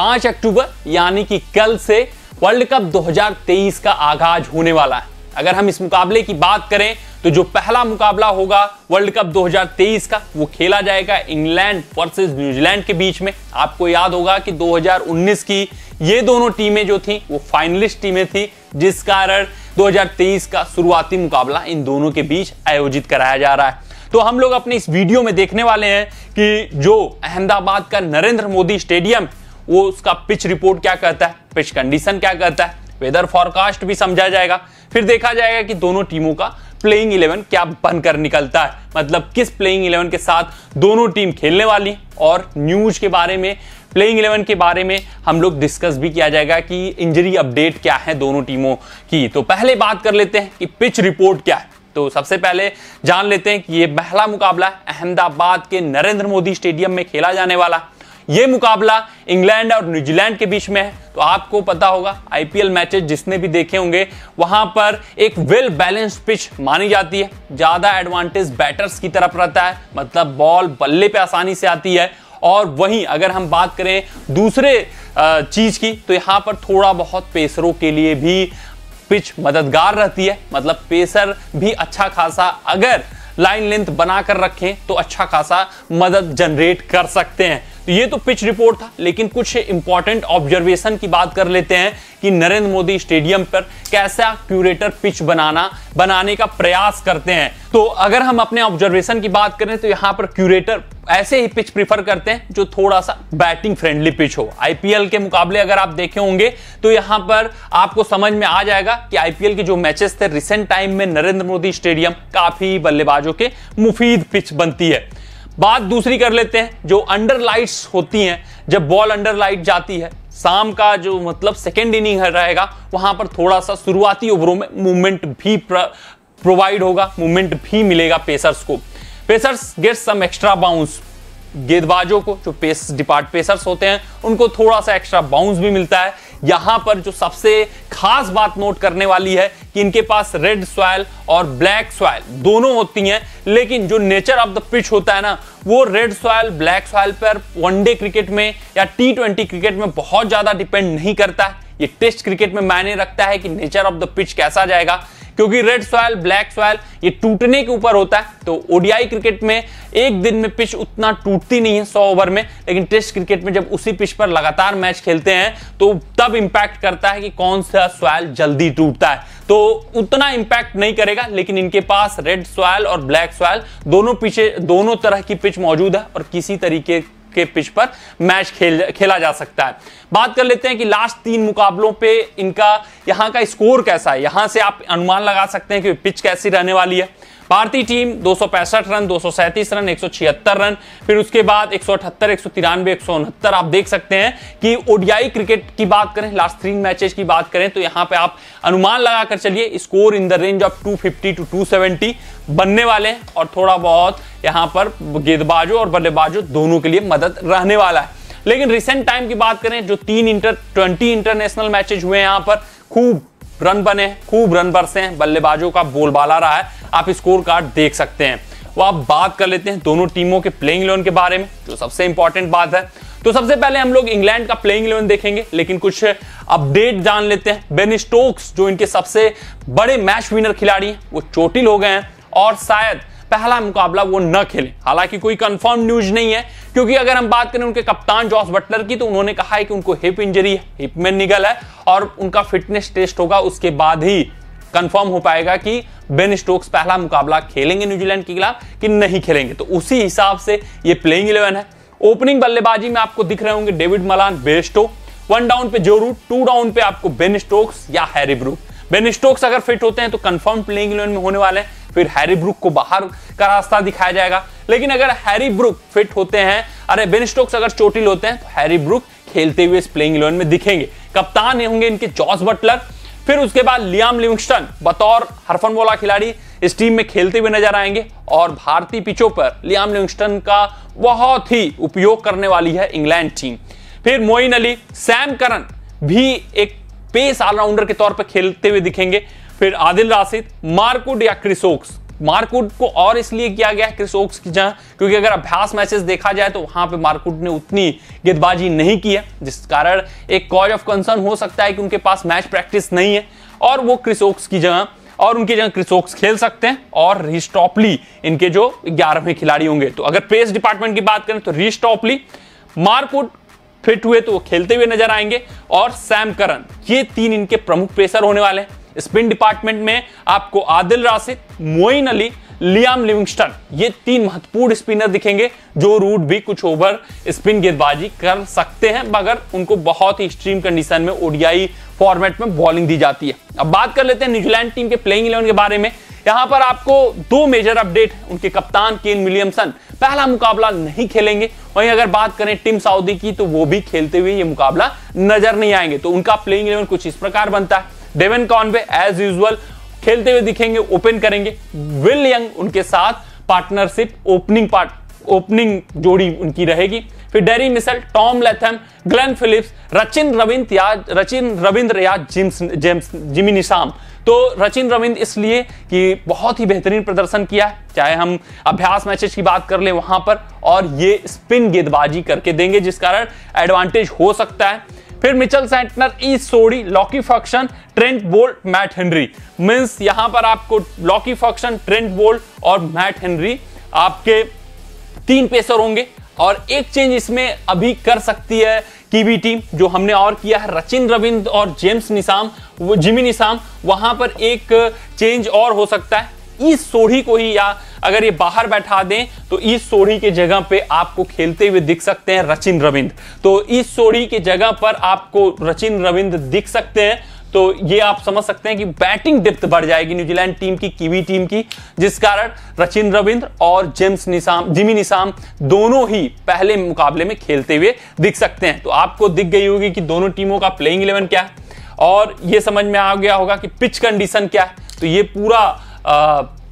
5 अक्टूबर यानी कि कल से वर्ल्ड कप 2023 का आगाज होने वाला है। अगर हम इस मुकाबले की बात करें तो जो पहला मुकाबला होगा वर्ल्ड कप 2023 का वो खेला जाएगा इंग्लैंड वर्सेस न्यूजीलैंड के बीच में। आपको याद होगा कि 2019 की ये दोनों टीमें जो थी वो फाइनलिस्ट टीमें थी, जिस कारण 2023 का शुरुआती मुकाबला इन दोनों के बीच आयोजित कराया जा रहा है। तो हम लोग अपने इस वीडियो में देखने वाले हैं कि जो अहमदाबाद का नरेंद्र मोदी स्टेडियम वो उसका पिच रिपोर्ट क्या कहता है, पिच कंडीशन क्या कहता है, वेदर फॉरकास्ट भी समझा जाएगा। फिर देखा जाएगा कि दोनों टीमों का प्लेइंग 11 क्या बनकर निकलता है, मतलब किस प्लेइंग 11 के साथ दोनों टीम खेलने वाली है। और न्यूज के बारे में, प्लेइंग 11 के बारे में हम लोग डिस्कस भी किया जाएगा कि इंजरी अपडेट क्या है दोनों टीमों की। तो पहले बात कर लेते हैं कि पिच रिपोर्ट क्या है। तो सबसे पहले जान लेते हैं कि ये पहला मुकाबला अहमदाबाद के नरेंद्र मोदी स्टेडियम में खेला जाने वाला। ये मुकाबला इंग्लैंड और न्यूजीलैंड के बीच में है। तो आपको पता होगा आईपीएल मैचेस जिसने भी देखे होंगे वहां पर एक वेल बैलेंस्ड पिच मानी जाती है। ज्यादा एडवांटेज बैटर्स की तरफ रहता है, मतलब बॉल बल्ले पे आसानी से आती है। और वहीं अगर हम बात करें दूसरे चीज की तो यहां पर थोड़ा बहुत पेसरों के लिए भी पिच मददगार रहती है, मतलब पेसर भी अच्छा खासा अगर लाइन लेंथ बनाकर रखें तो अच्छा खासा मदद जनरेट कर सकते हैं। तो ये तो पिच रिपोर्ट था, लेकिन कुछ इंपॉर्टेंट ऑब्जर्वेशन की बात कर लेते हैं कि नरेंद्र मोदी स्टेडियम पर कैसा क्यूरेटर पिच बनाने का प्रयास करते हैं। तो अगर हम अपने ऑब्जर्वेशन की बात करें तो यहाँ पर क्यूरेटर ऐसे ही पिच प्रीफर करते हैं जो थोड़ा सा बैटिंग फ्रेंडली पिच हो। आईपीएल के मुकाबले अगर आप देखे होंगे तो यहाँ पर आपको समझ में आ जाएगा कि आईपीएल के जो मैचेस थे रिसेंट टाइम में नरेंद्र मोदी स्टेडियम काफी बल्लेबाजों के मुफीद पिच बनती है। बात दूसरी कर लेते हैं, जो अंडर लाइट्स होती हैं, जब बॉल अंडर लाइट जाती है शाम का जो मतलब सेकेंड इनिंग रहेगा वहां पर थोड़ा सा शुरुआती ओवरों में मूवमेंट भी प्रोवाइड होगा, मूवमेंट भी मिलेगा पेसर्स को। Pacers get some extra bounce, गेंदबाजों को जो पेसर्स होते हैं उनको थोड़ा सा एक्स्ट्रा बाउंस भी मिलता है। यहां पर जो सबसे खास बात नोट करने वाली है कि इनके पास रेड सॉइल और ब्लैक सॉइल दोनों होती हैं, लेकिन जो नेचर ऑफ द पिच होता है ना वो रेड सॉइल ब्लैक सॉइल पर वनडे क्रिकेट में या T20 क्रिकेट में बहुत ज्यादा डिपेंड नहीं करता है। ये टेस्ट क्रिकेट में मायने रखता है कि नेचर ऑफ द पिच कैसा जाएगा, क्योंकि रेड सॉइल ब्लैक सॉइल ये टूटने के ऊपर होता है। तो ओडीआई क्रिकेट में एक दिन में पिच उतना टूटती नहीं है 100 ओवर में, लेकिन टेस्ट क्रिकेट में जब उसी पिच पर लगातार मैच खेलते हैं तो तब इंपैक्ट करता है कि कौन सा सॉइल जल्दी टूटता है। तो उतना इंपैक्ट नहीं करेगा, लेकिन इनके पास रेड सॉइल और ब्लैक सॉइल दोनों तरह की पिच मौजूद है और किसी तरीके के पिच पर मैच खेला जा सकता है। बात कर लेते हैं कि लास्ट 3 मुकाबलों पे इनका यहां का स्कोर कैसा है। यहां से आप अनुमान लगा सकते हैं कि पिच कैसी रहने वाली है। भारतीय टीम 265 रन, 237 रन, 176 रन, फिर उसके बाद 178, 193, 169। आप देख सकते हैं कि ओडीआई क्रिकेट की बात करें, लास्ट 3 मैचेस की बात करें तो यहां पे आप अनुमान लगाकर चलिए score in the range of 250 to 270 बनने वाले हैं। और थोड़ा बहुत यहां पर गेंदबाजों और बल्लेबाजों दोनों के लिए मदद रहने वाला है। लेकिन रिसेंट टाइम की बात करें, जो 20 इंटरनेशनल मैचेस हुए हैं यहां पर खूब रन बने, खूब रन बरसे हैं, बल्लेबाजों का बोलबाला रहा है। आप स्कोर कार्ड देख सकते हैं। वो आप बात कर लेते हैं दोनों टीमों के प्लेइंग 11 के बारे में, जो सबसे इंपॉर्टेंट बात है। तो सबसे पहले हम लोग इंग्लैंड का प्लेइंग 11 देखेंगे, लेकिन कुछ अपडेट जान लेते हैं। बेन स्टोक्स जो इनके सबसे बड़े मैच विनर खिलाड़ी हैं वो चोटिल हो गए हैं और शायद पहला मुकाबला वो न खेले। हालांकि कोई कंफर्म न्यूज नहीं है, क्योंकि अगर हम बात करें उनके कप्तान जॉस बटलर की तो उन्होंने कहा है कि उनको हिप इंजरी है, हिप में निगल है और उनका फिटनेस टेस्ट होगा, उसके बाद ही कंफर्म हो पाएगा कि बेन स्टोक्स पहला मुकाबला खेलेंगे न्यूजीलैंड के खिलाफ कि नहीं खेलेंगे। तो उसी हिसाब से ये प्लेइंग 11 है। ओपनिंग बल्लेबाजी में आपको दिख रहे होंगे डेविड मलान, बेस्टो, 1 डाउन पे जो रूट, 2 डाउन पे आपको बेन स्टोक्स या हैरी ब्रूक। बेन स्टोक्स अगर फिट होते हैं तो कंफर्म प्लेइंग 11 में होने वाले हैं, फिर हैरी ब्रूक को बाहर का रास्ता दिखाया जाएगा। लेकिन अगर हैरी ब्रूक फिट होते हैं, बेन स्टोक्स अगर चोटिल होते हैं तो हैरी ब्रूक खेलते हुए इस प्लेइंग 11 में दिखेंगे। कप्तान होंगे इनके जॉस बटलर, फिर उसके बाद लियाम लिविंगस्टन बतौर हरफनमौला खिलाड़ी इस टीम में खेलते हुए नजर आएंगे। और भारतीय पिचों पर लियाम लिविंगस्टन का बहुत ही उपयोग करने वाली है इंग्लैंड टीम। फिर मोइन अली, सैम करन भी एक पेस ऑलराउंडर के तौर पर खेलते हुए दिखेंगे। फिर आदिल राशिद, मार्को डियाक्रिसोक्स मार्कवुड को और इसलिए किया गया है क्रिस ओक्स की जगह, क्योंकि अगर अभ्यास मैचेस देखा जाए तो वहां पे मार्कवुड ने उतनी गेंदबाजी नहीं की है, जिस कारण एक कॉज ऑफ कंसर्न हो सकता है कि उनके पास मैच प्रैक्टिस नहीं है और वो क्रिस ओक्स की जगह और उनकी जगह क्रिस ओक्स खेल सकते हैं और रीस टॉपली इनके जो 11वें खिलाड़ी होंगे। तो अगर पेस डिपार्टमेंट की बात करें तो रीस टॉपली, मार्कवुड फिट हुए तो वो खेलते हुए नजर आएंगे और सैम करन, ये 3 इनके प्रमुख पेसर होने वाले हैं। स्पिन डिपार्टमेंट में आपको आदिल राशिद, मोइन अली, लियाम लिविंगस्टन, ये 3 महत्वपूर्ण स्पिनर दिखेंगे जो रूट भी कुछ ओवर स्पिन गेंदबाजी कर सकते हैं, मगर उनको बहुत ही एक्सट्रीम कंडीशन में ओडीआई फॉर्मेट में बॉलिंग दी जाती है। अब बात कर लेते हैं न्यूजीलैंड टीम के प्लेइंग 11 के बारे में। यहां पर आपको 2 मेजर अपडेट है। उनके कप्तान केन विलियमसन पहला मुकाबला नहीं खेलेंगे, वहीं अगर बात करें टिम साउदी की तो वो भी खेलते हुए ये मुकाबला नजर नहीं आएंगे। तो उनका प्लेइंग 11 कुछ इस प्रकार बनता है। डेवन कॉनवे एज यूजुअल खेलते हुए दिखेंगे, ओपन करेंगे। विल यंग उनके साथ पार्टनरशिप ओपनिंग जोड़ी उनकी रहेगी। फिर Daryl Mitchell, Tom Latham, Glenn Phillips, Rachin Ravindra या जिमी निशाम। तो रचिन रविंद्र इसलिए कि बहुत ही बेहतरीन प्रदर्शन किया है, चाहे हम अभ्यास मैचेस की बात कर ले वहां पर, और ये स्पिन गेंदबाजी करके देंगे जिस कारण एडवांटेज हो सकता है। फिर Mitchell Santner, Ish Sodhi, Lockie Ferguson, Trent Boult, Matt Henry. Means यहां पर आपको लॉकी फॉक्सन, ट्रेंट बोल्ट और मैट हेनरी आपके 3 पेसर होंगे। और एक चेंज इसमें अभी कर सकती है कीवी टीम, जो हमने और किया है, रचिन रविंद्र और जिमी निशाम, वहां पर एक चेंज और हो सकता है। ईस्ट सोढ़ी को ही, या अगर ये बाहर बैठा दें तो ईस्ट सोढ़ी के जगह पे आपको खेलते हुए दिख सकते हैं रचिन रविंद्र। तो ईस्ट सोढ़ी के जगह पर आपको रचिन रविंद्र दिख सकते हैं। तो ये आप समझ सकते हैं कि बैटिंग डेप्थ बढ़ जाएगी न्यूजीलैंड टीम की, कीवी टीम की, जिस कारण रचिन रविंद्र और जिमी निशाम दोनों ही पहले मुकाबले में खेलते हुए दिख सकते हैं। तो आपको दिख गई होगी कि दोनों टीमों का प्लेइंग 11 क्या है और ये समझ में आ गया होगा कि पिच कंडीशन क्या है। तो ये पूरा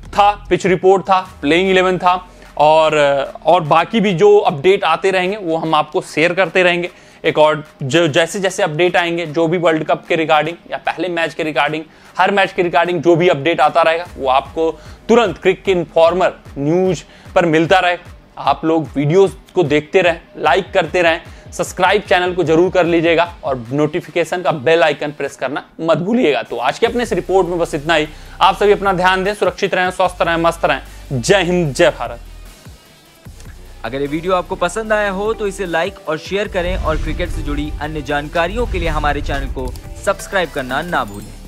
था, पिच रिपोर्ट था, प्लेइंग 11 था, और बाकी भी जो अपडेट आते रहेंगे वो हम आपको शेयर करते रहेंगे। एक और जो जैसे जैसे अपडेट आएंगे, जो भी वर्ल्ड कप के रिगार्डिंग या पहले मैच के रिगार्डिंग, हर मैच के रिगार्डिंग जो भी अपडेट आता रहेगा वो आपको तुरंत क्रिक इन्फॉर्मर न्यूज पर मिलता रहेगा। आप लोग वीडियोस को देखते रहें, लाइक करते रहें, सब्सक्राइब चैनल को जरूर कर लीजिएगा और नोटिफिकेशन का बेल आइकन प्रेस करना मत भूलिएगा। तो आज के अपने इस रिपोर्ट में बस इतना ही। आप सभी अपना ध्यान दें, सुरक्षित रहें, स्वस्थ रहें, मस्त रहें। जय हिंद, जय भारत। अगर ये वीडियो आपको पसंद आया हो तो इसे लाइक और शेयर करें और क्रिकेट से जुड़ी अन्य जानकारियों के लिए हमारे चैनल को सब्सक्राइब करना ना भूलें।